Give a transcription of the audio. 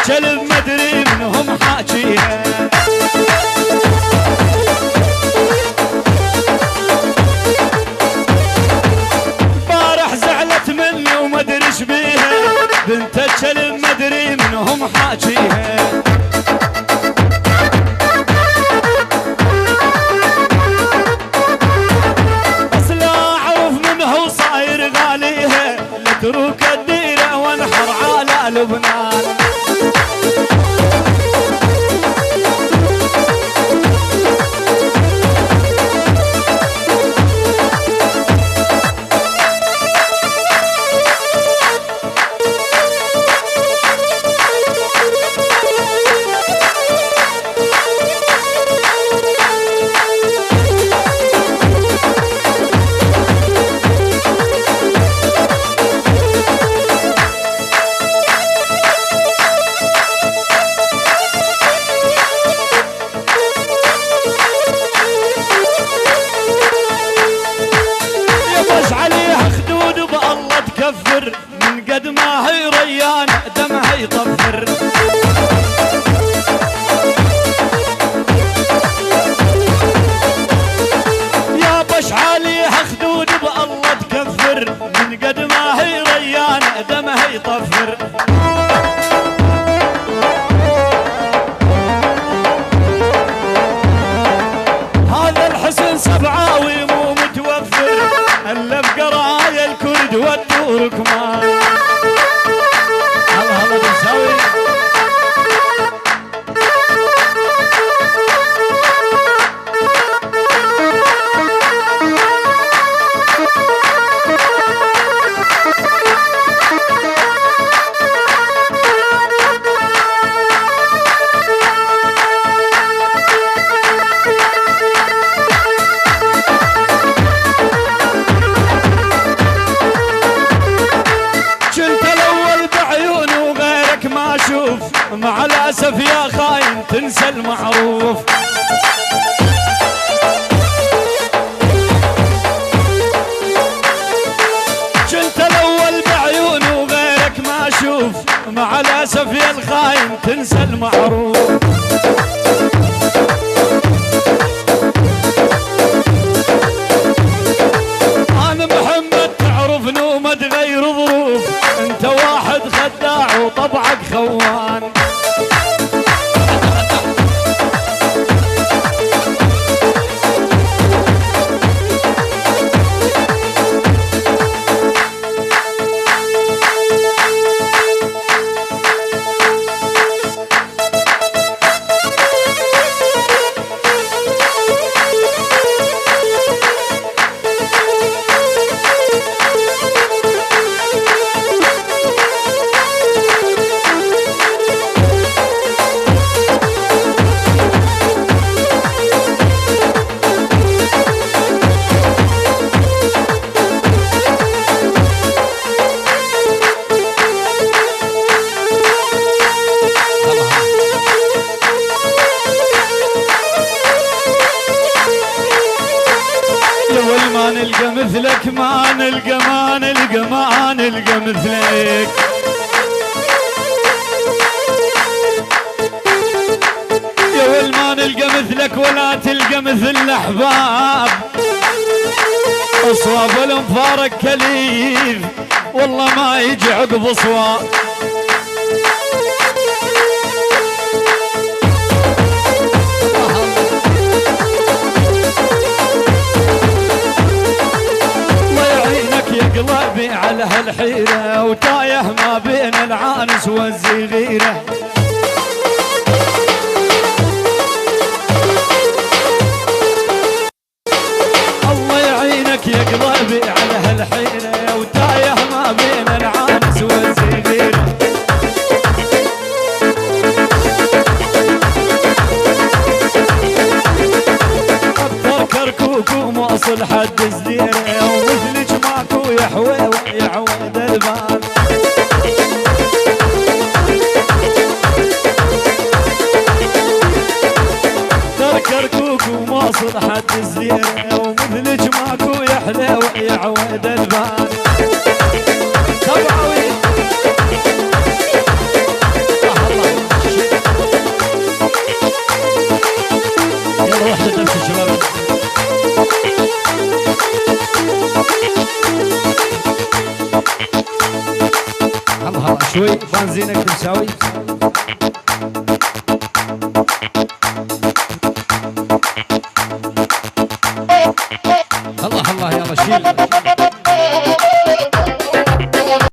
كلب مدري منهم حاجيها. بارح زعلت مني ومدري ايش بيها، بنت الكلب مدري منهم حاجيها. بس لا اعرف منه صاير غاليها، لتروك الديره وانحر على لبنان. من قد ما هي ريانة دمها يطفر. يا بش عليها خدود بالله تكفر، من قد ما هي ريانة دمها يطفر. هذا الحسن سبعاوي مو متوفر، الا بقرايا الكرد والترك ما. هلا هلا بنساوي مع الأسف يا خاين تنسى المعروف. كنت الأول بعيون وغيرك ما أشوف، مع الأسف يا الخاين تنسى المعروف. أنا محمد تعرفني وما تغير ظروف، أنت واحد خداع وطبعك خوان. ما نلقى مثلك، ما نلقى ما نلقى ما نلقى مثلك. يا ول ما نلقى مثلك ولا تلقى مثل الأحباب. أصواب والمفارق كليف والله ما يجي عقب صواب. قلبي على هالحيرة وتايه ما بين العانس والزغيرة. الله يعينك يا قلبي على هالحيرة وتايه ما بين العانس والزغيرة. أكثر كركوك ومواصل حد زديرة، ومثلك ماكو يحوي ويعود البال. كركوك ومواصل حد الزيرة، ومثلك ماكو يحلى ويعود البال. سبعوي الله الله شوي بنزينك تمشاوي